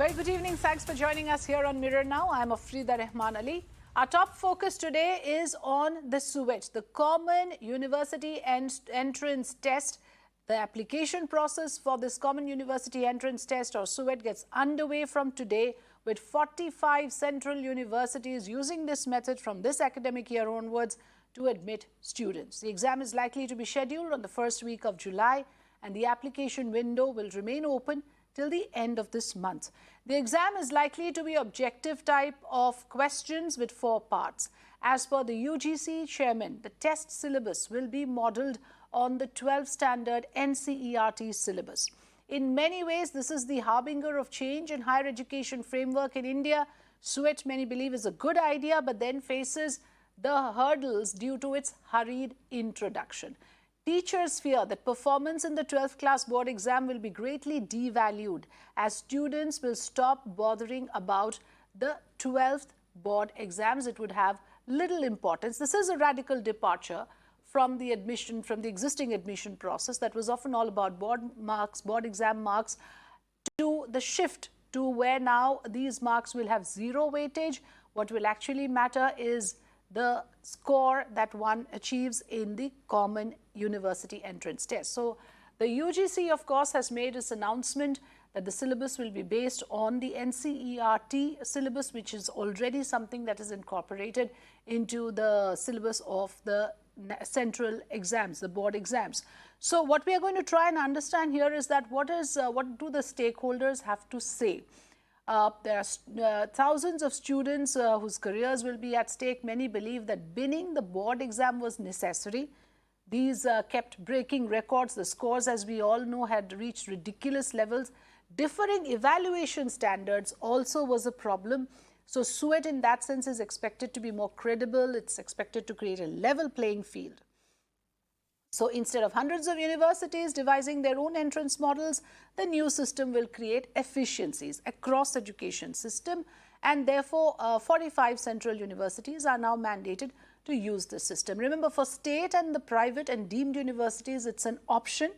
Very good evening. Thanks for joining us here on Mirror Now. I'm Afrida Rahman Ali. Our top focus today is on the CUET, the Common University Entrance Test. The application process for this Common University Entrance Test, or CUET, gets underway from today, with 45 central universities using this method from this academic year onwards to admit students. The exam is likely to be scheduled on the first week of July, and the application window will remain open till the end of this month. The exam is likely to be objective type of questions with 4 parts. As per the UGC chairman, the test syllabus will be modelled on the 12th standard NCERT syllabus. In many ways, this is the harbinger of change in higher education framework in India. CUET, many believe, is a good idea, but then faces the hurdles due to its hurried introduction. Teachers fear that performance in the 12th class board exam will be greatly devalued, as students will stop bothering about the 12th board exams. It would have little importance. This is a radical departure from the existing admission process that was often all about board marks, board exam marks, to the shift to where now these marks will have 0 weightage. What will actually matter is the score that one achieves in the Common University Entrance Test. So the UGC, of course, has made its announcement that the syllabus will be based on the NCERT syllabus, which is already something that is incorporated into the syllabus of the central exams, the board exams. So what we are going to try and understand here is that what do the stakeholders have to say? There are thousands of students whose careers will be at stake. Many believe that binning the board exam was necessary. These kept breaking records. The scores, as we all know, had reached ridiculous levels. Differing evaluation standards also was a problem. So CUET, in that sense, is expected to be more credible. It's expected to create a level playing field. So instead of hundreds of universities devising their own entrance models, the new system will create efficiencies across education system, and therefore 45 central universities are now mandated to use this system. Remember, for state and the private and deemed universities, it's an option.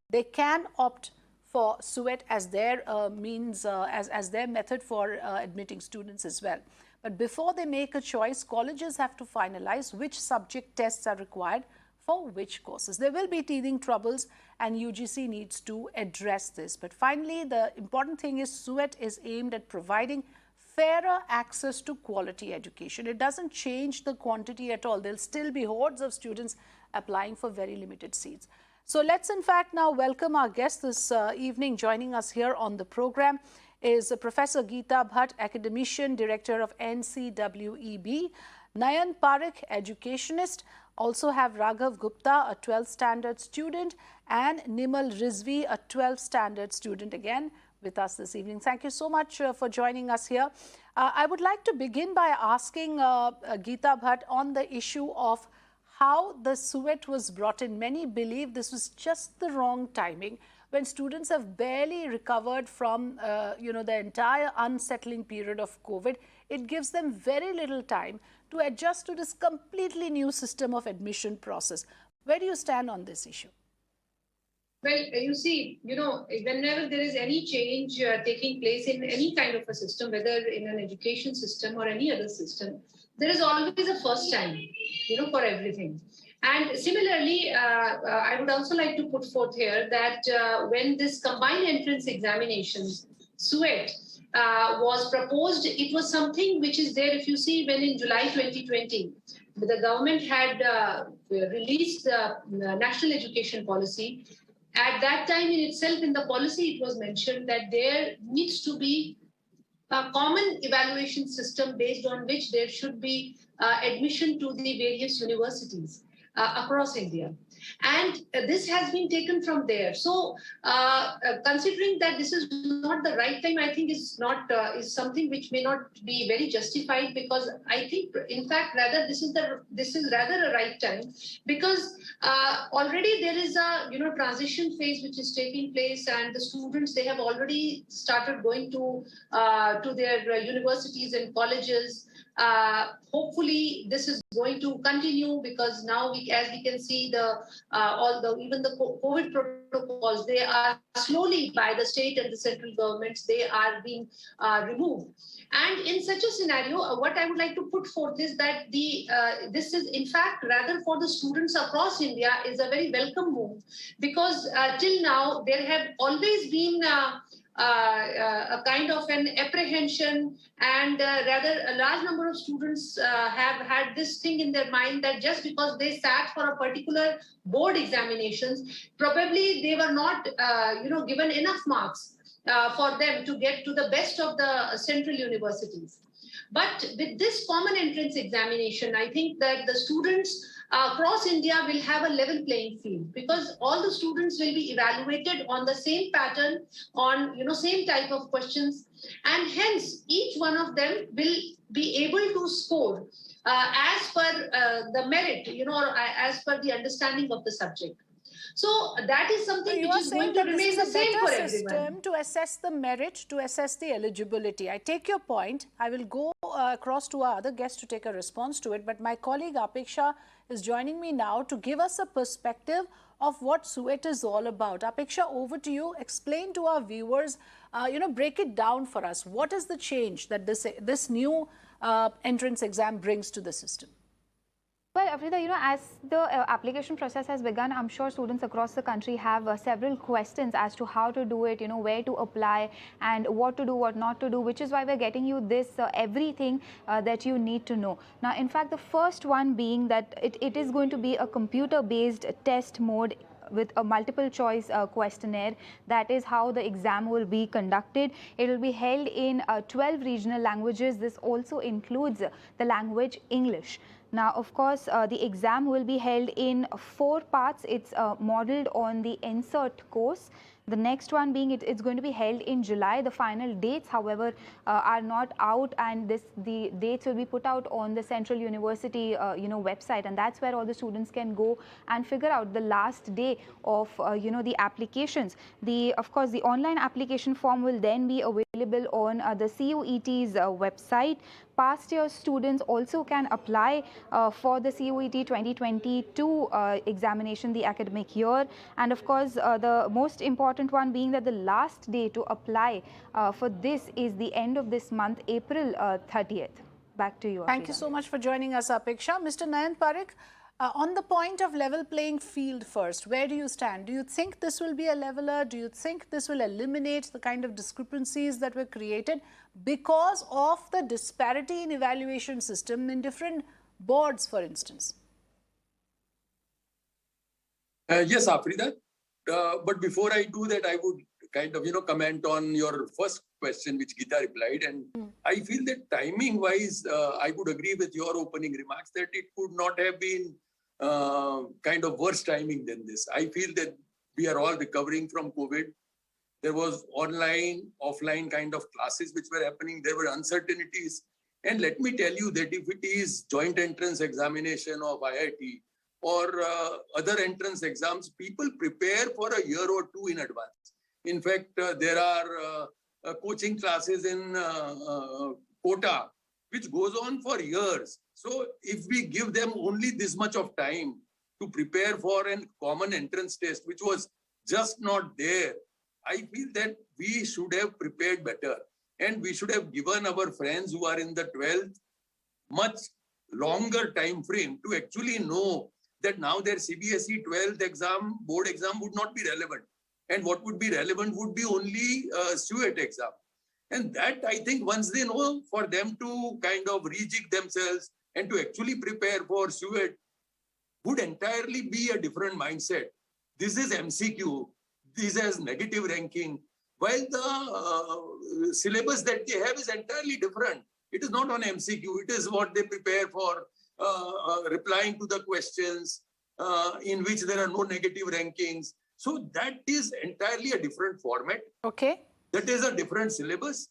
They can opt for CUET as their as their method for admitting students as well. But before they make a choice, colleges have to finalize which subject tests are required for which courses. There will be teething troubles, and UGC needs to address this. But finally, the important thing is CUET is aimed at providing fairer access to quality education. It doesn't change the quantity at all. There'll still be hordes of students applying for very limited seats. So let's in fact now welcome our guest this evening. Joining us here on the program is Professor Geeta Bhatt, academician, director of NCWEB, Nayan Parekh, educationist. Also have Raghav Gupta, a 12th standard student, and Nimal Rizvi, a 12th standard student, again with us this evening. Thank you so much for joining us here. I would like to begin by asking Geeta Bhatt on the issue of how the CUET was brought in. Many believe this was just the wrong timing, when students have barely recovered from the entire unsettling period of COVID. It gives them very little time to adjust to this completely new system of admission process. Where do you stand on this issue? Well, you see, whenever there is any change taking place in any kind of a system, whether in an education system or any other system, there is always a first time, for everything. And similarly, I would also like to put forth here that when this combined entrance examinations, CUET, was proposed, it was something which is there. If you see, when in July 2020, the government had released the national education policy. At that time in itself, in the policy, it was mentioned that there needs to be a common evaluation system based on which there should be admission to the various universities across India. And this has been taken from there. So considering that this is not the right time, I think is something which may not be very justified, because I think, in fact, rather this is rather a right time, because already there is a transition phase which is taking place, and the students, they have already started going to their universities and colleges. Hopefully this is going to continue, because now as we can see, the even the COVID protocols, they are slowly by the state and the central governments, they are being removed. And in such a scenario, what I would like to put forth is that this is in fact rather for the students across India is a very welcome move, because till now there have always been a kind of an apprehension, and rather a large number of students have had this thing in their mind that just because they sat for a particular board examinations, probably they were not given enough marks for them to get to the best of the central universities. But with this common entrance examination, I think that the students across India will have a level playing field, because all the students will be evaluated on the same pattern, on same type of questions, and hence each one of them will be able to score as per the merit, or as per the understanding of the subject. So that is something which is going to remain the same for everyone. System to assess the merit, to assess the eligibility. I take your point. I will go across to our other guests to take a response to it. But my colleague Apeksha is joining me now to give us a perspective of what CUET is all about. Apeksha, over to you. Explain to our viewers, break it down for us. What is the change that this new entrance exam brings to the system? Well, Afrida, as the application process has begun, I'm sure students across the country have several questions as to how to do it, where to apply and what to do, what not to do, which is why we're getting you this everything that you need to know. Now, in fact, the first one being that it is going to be a computer-based test mode with a multiple choice questionnaire. That is how the exam will be conducted. It will be held in 12 regional languages. This also includes the language English. Now, of course, the exam will be held in 4 parts. It's modeled on the NCERT course. The next one being it's going to be held in July. The final dates, however, are not out, and the dates will be put out on the Central University website, and that's where all the students can go and figure out the last day of the applications. Of course, the online application form will then be available on the CUET's website. Past year students also can apply for the CUET 2022 examination, the academic year. And of course, the most important one being that the last day to apply for this is the end of this month, April 30th. Back to you, Afrida. Thank you so much for joining us, Apeksha. Mr. Nayan Parekh, on the point of level playing field first, where do you stand? Do you think this will be a leveler? Do you think this will eliminate the kind of discrepancies that were created because of the disparity in evaluation system in different boards, for instance? Yes, Afrida. But before I do that, I would kind of, comment on your first question, which Geeta replied. And I feel that timing-wise, I would agree with your opening remarks that it could not have been kind of worse timing than this. I feel that we are all recovering from COVID. There was online, offline kind of classes which were happening. There were uncertainties. And let me tell you that if it is joint entrance examination of IIT or other entrance exams, people prepare for a year or two in advance. In fact, there are coaching classes in Kota, which goes on for years. So if we give them only this much of time to prepare for a common entrance test, which was just not there, I feel that we should have prepared better. And we should have given our friends who are in the 12th much longer time frame to actually know that now their CBSE 12th exam, board exam would not be relevant. And what would be relevant would be only CUET exam. And that, I think, once they know, for them to kind of rejig themselves and to actually prepare for CUET would entirely be a different mindset. This is MCQ. This has negative ranking. While the syllabus that they have is entirely different. It is not on MCQ. It is what they prepare for replying to the questions in which there are no negative rankings. So that is entirely a different format. Okay. That is a different syllabus,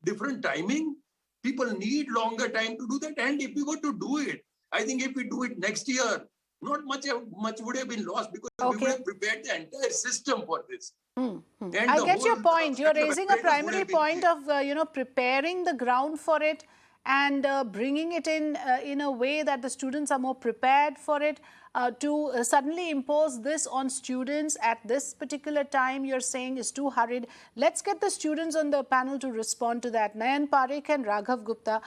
different timing. People need longer time to do that. And if we were to do it, I think if we do it next year, not much would have been lost because we would have prepared the entire system for this. I get your point. You're raising a primary point of, preparing the ground for it and bringing it in a way that the students are more prepared for it, to suddenly impose this on students at this particular time, you're saying is too hurried. Let's get the students on the panel to respond to that. Nayan Parekh and Raghav Gupta.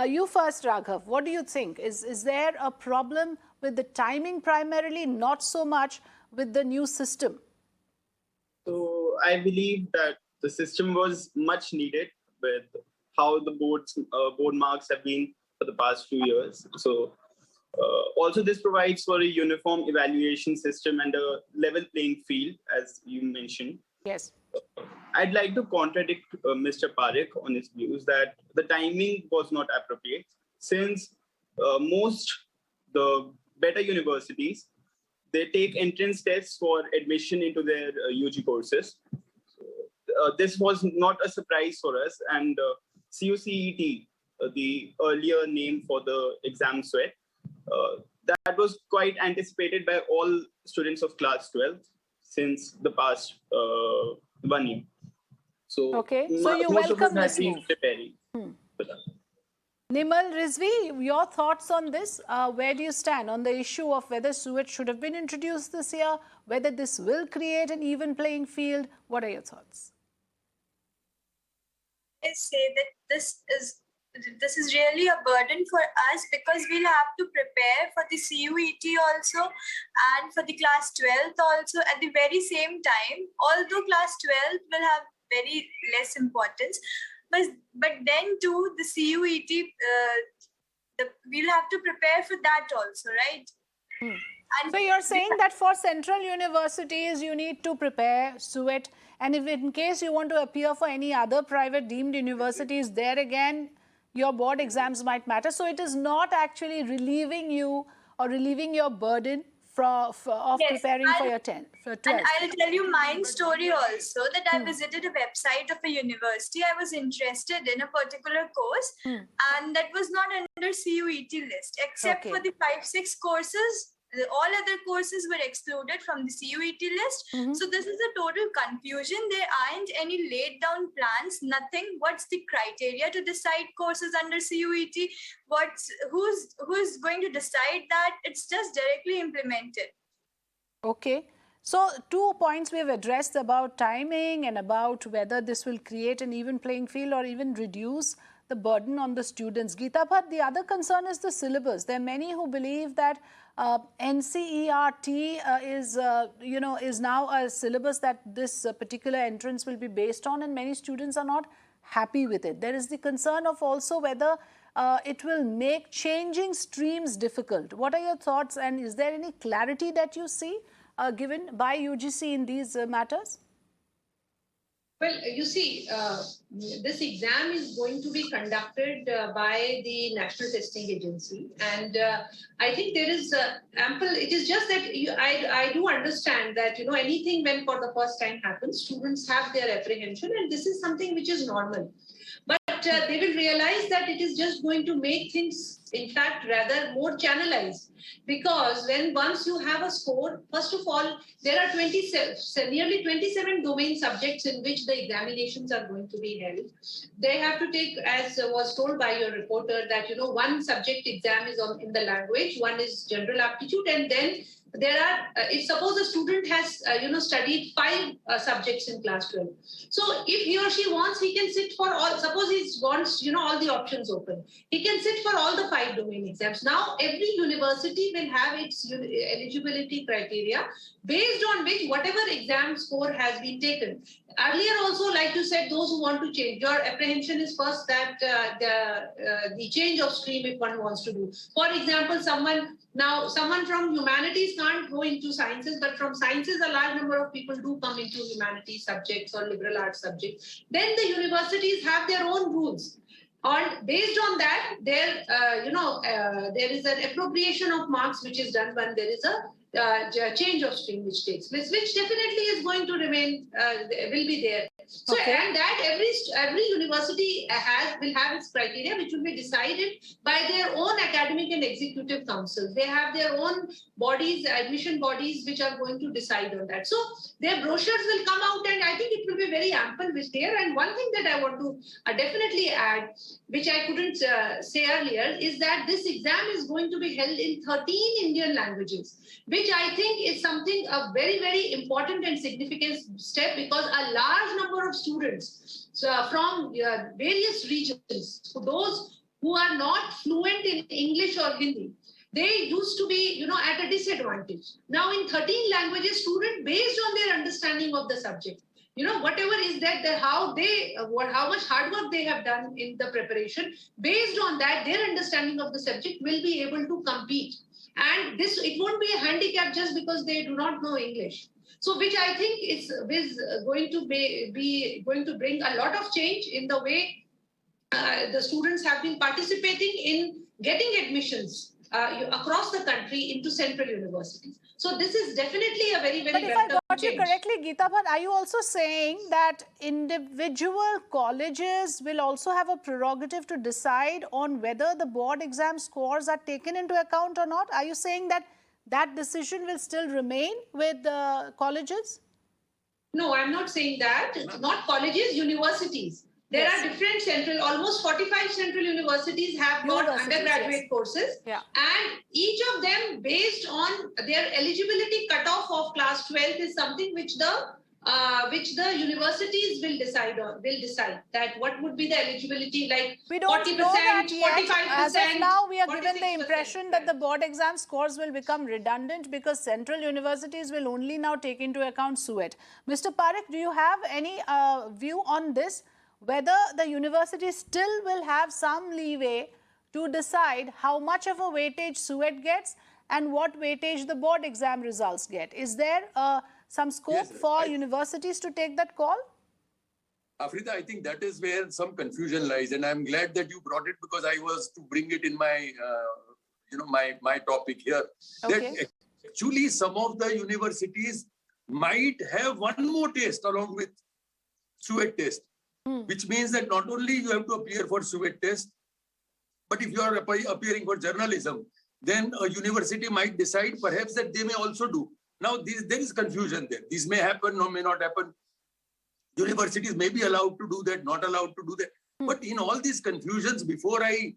You first, Raghav. What do you think? Is there a problem with the timing primarily, not so much with the new system? So I believe that the system was much needed with how the board marks have been for the past few years. So also this provides for a uniform evaluation system and a level playing field, as you mentioned. Yes. I'd like to contradict Mr. Parekh on his views that the timing was not appropriate, since the better universities, they take entrance tests for admission into their UG courses. This was not a surprise for us, and CUET, the earlier name for the exam CUET, that was quite anticipated by all students of class 12 since the past 1 year. So, okay. So you welcome this move. Preparing for that. Nimal Rizvi, your thoughts on this? Where do you stand on the issue of whether CUET should have been introduced this year, whether this will create an even playing field? What are your thoughts? I say that this is really a burden for us, because we'll have to prepare for the CUET also and for the class 12th also at the very same time, although class 12th will have very less importance. But then too, the CUET, we'll have to prepare for that also, right? And so you're saying that for central universities, you need to prepare CUET, and if in case you want to appear for any other private deemed universities, there again, your board exams might matter. So it is not actually relieving you or relieving your burden of preparing for your 10th. And I'll tell you my story also, that I visited a website of a university. I was interested in a particular course, and that was not under CUET list, except for the 5-6 courses. All other courses were excluded from the CUET list. So this is a total confusion. There aren't any laid down plans, nothing. What's the criteria to decide courses under CUET? Who's going to decide that? It's just directly implemented. Okay. So 2 points we have addressed about timing and about whether this will create an even playing field or even reduce the burden on the students. Geeta Bhatt, the other concern is the syllabus. There are many who believe that NCERT is now a syllabus that this particular entrance will be based on, and many students are not happy with it. There is the concern of also whether it will make changing streams difficult. What are your thoughts, and is there any clarity that you see given by UGC in these matters? Well, you see, this exam is going to be conducted by the National Testing Agency. And I think there is ample, it is just that I do understand that, anything when for the first time happens, students have their apprehension, and this is something which is normal. But they will realize that it is just going to make things, in fact, rather more channelized. Because once you have a score, first of all, there are nearly 27 domain subjects in which the examinations are going to be held. They have to take, as was told by your reporter, that, one subject exam is in the language, one is general aptitude, and then there are, if suppose a student has, studied 5 subjects in class 12. So if he or she wants, he can sit for all, suppose he wants, all the options open. He can sit for all the 5 domain exams. Now, every university will have its eligibility criteria based on which whatever exam score has been taken. Earlier also, like you said, those who want to change, your apprehension is first that the change of stream if one wants to do. For example, someone from humanities can't go into sciences, but from sciences, a large number of people do come into humanities subjects or liberal arts subjects. Then the universities have their own rules. Based on that, there is an appropriation of marks which is done when there is a change of stream which takes place, which definitely is going to remain, will be there. So, Okay. and that every university will have its criteria, which will be decided by their own academic and executive councils. They have their own bodies, admission bodies, which are going to decide on that. So their brochures will come out, and I think it will be very ample with there. And one thing that I want to definitely add, which I couldn't say earlier, is that this exam is going to be held in 13 Indian languages, which I think is something a very, very important and significant step, because a large number of students from various regions, those who are not fluent in English or Hindi, they used to be, at a disadvantage. Now in 13 languages, students, based on their understanding of the subject, whatever is that, how much hard work they have done in the preparation, based on that, their understanding of the subject will be able to compete. And it won't be a handicap just because they do not know English. So, which I think is going to be going to bring a lot of change in the way the students have been participating in getting admissions across the country into central universities. So this is definitely a very, very But if I got change. you correctly, Geeta, but are you also saying that individual colleges will also have a prerogative to decide on whether the board exam scores are taken into account or not? Are you saying that that decision will still remain with the colleges? No, I'm not saying that. Not colleges, universities. There are different almost 45 central universities have got undergraduate courses. Yeah. And each of them, based on their eligibility cutoff of class 12, is something which the universities will decide that what would be the eligibility, like we don't 40%, know that yet. 45%. As of now, we are given the 46%. impression that the board exam scores will become redundant because central universities will only now take into account CUET. Mr. Parekh, do you have any view on this? Whether the university still will have some leeway to decide how much of a weightage CUET gets and what weightage the board exam results get. Is there some scope for universities to take that call? Afrida, I think that is where some confusion lies, and I'm glad that you brought it, because I was to bring it in my, my topic here. Okay. That actually some of the universities might have one more test along with CUET test. Which means that not only you have to appear for CUET test, but if you are appearing for journalism, then a university might decide perhaps that they may also do. Now, there is confusion there. This may happen or may not happen. Universities may be allowed to do that, not allowed to do that. But in all these confusions, before I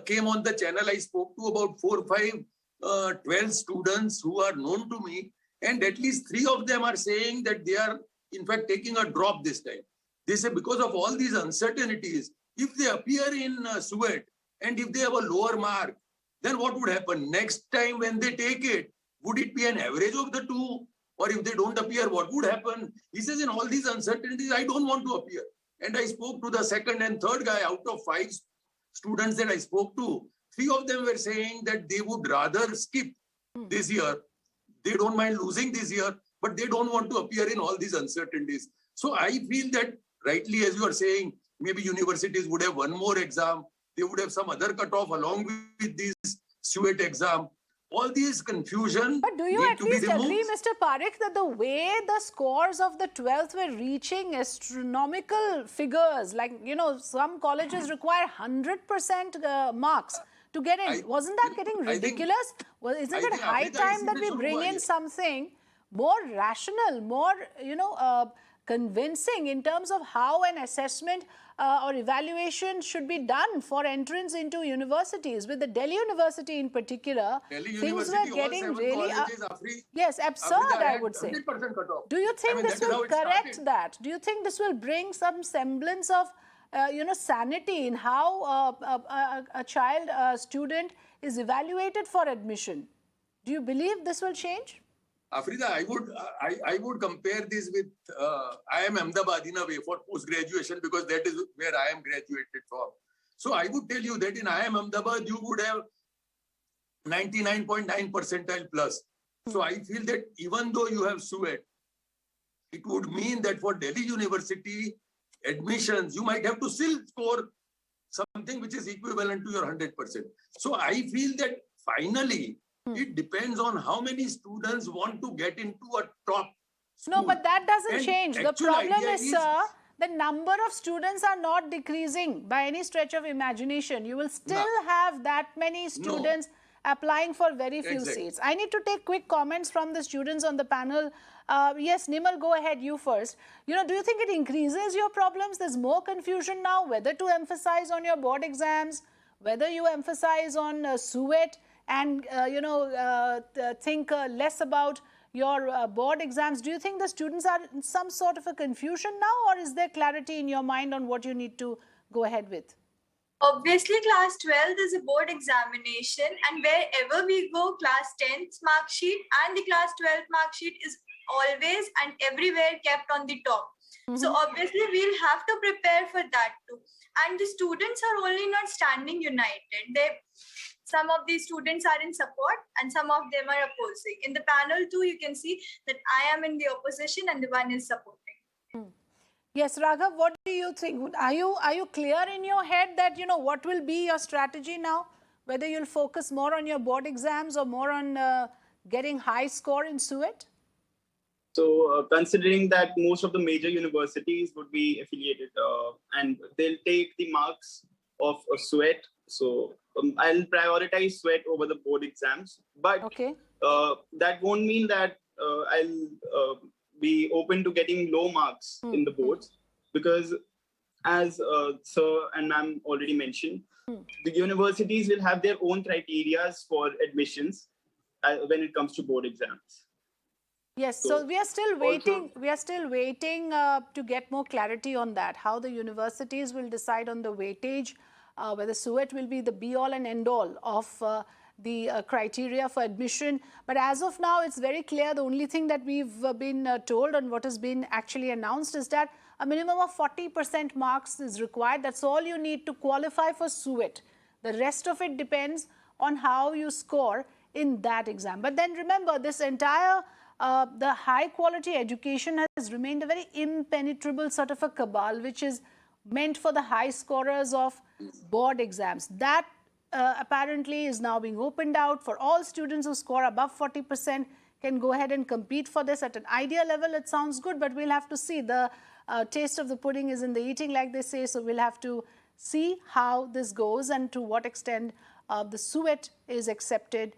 came on the channel, I spoke to about 4 or 5, 12 students who are known to me, and at least 3 of them are saying that they are, in fact, taking a drop this time. They say because of all these uncertainties, if they appear in CUET and if they have a lower mark, then what would happen? Next time when they take it, would it be an average of the two? Or if they don't appear, what would happen? He says, in all these uncertainties, I don't want to appear. And I spoke to the second and third guy. Out of 5 students that I spoke to, 3 of them were saying that they would rather skip this year. They don't mind losing this year, but they don't want to appear in all these uncertainties. So I feel that rightly, as you are saying, maybe universities would have one more exam. They would have some other cutoff along with this CUET exam. All these confusion. But do you at least agree, Mr. Parekh, that the way the scores of the 12th were reaching astronomical figures, like, some colleges require 100% marks to get in. Wasn't that getting ridiculous? Well, isn't it high time that we bring in something more rational, more, convincing in terms of how an assessment or evaluation should be done for entrance into universities? With the Delhi University in particular, things were getting really absurd, I would say. Do you think this will correct that? Do you think this will bring some semblance of sanity in how a student is evaluated for admission? Do you believe this will change? Afrida, I would compare this with IIM Ahmedabad in a way for post-graduation, because that is where I am graduated from. So I would tell you that in IIM Ahmedabad, you would have 99.9 percentile plus. So I feel that even though you have CUET, it would mean that for Delhi University admissions, you might have to still score something which is equivalent to your 100%. So I feel that finally, it depends on how many students want to get into a top school. No, but that doesn't change. The problem is, sir, the number of students are not decreasing by any stretch of imagination. You will still have that many students applying for very few seats. I need to take quick comments from the students on the panel. Yes, Nimal, go ahead, you first. You know, do you think it increases your problems? There's more confusion now, whether to emphasize on your board exams, whether you emphasize on CUET and, think less about your board exams. Do you think the students are in some sort of a confusion now, or is there clarity in your mind on what you need to go ahead with? Obviously, class 12 is a board examination, and wherever we go, class 10th mark sheet and the class 12th mark sheet is always and everywhere kept on the top. So obviously, we'll have to prepare for that too. And the students are only not standing united. Some of these students are in support and some of them are opposing. In the panel too, you can see that I am in the opposition and the one is supporting. Yes, Raghav, what do you think? Are you clear in your head that, you know, what will be your strategy now? Whether you'll focus more on your board exams or more on getting high score in CUET? So considering that most of the major universities would be affiliated and they'll take the marks of CUET. So I'll prioritize CUET over the board exams. But that won't mean that I'll be open to getting low marks in the boards, because as sir and ma'am already mentioned, the universities will have their own criteria for admissions when it comes to board exams. Yes, so we are still waiting. We are still waiting to get more clarity on that. How the universities will decide on the weightage, whether CUET will be the be-all and end-all of the criteria for admission. But as of now, it's very clear. The only thing that we've been told and what has been actually announced is that a minimum of 40% marks is required. That's all you need to qualify for CUET. The rest of it depends on how you score in that exam. But then remember, this entire the high quality education has remained a very impenetrable sort of a cabal, which is meant for the high scorers of board exams. That apparently is now being opened out for all students who score above 40% can go ahead and compete for this at an idea level. It sounds good, but we'll have to see. The taste of the pudding is in the eating, like they say. So we'll have to see how this goes and to what extent the CUET is accepted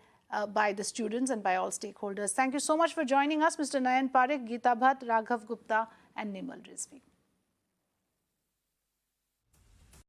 by the students and by all stakeholders. Thank you so much for joining us, Mr. Nayan Parekh, Geeta Bhatt, Raghav Gupta and Nimal Rizvi.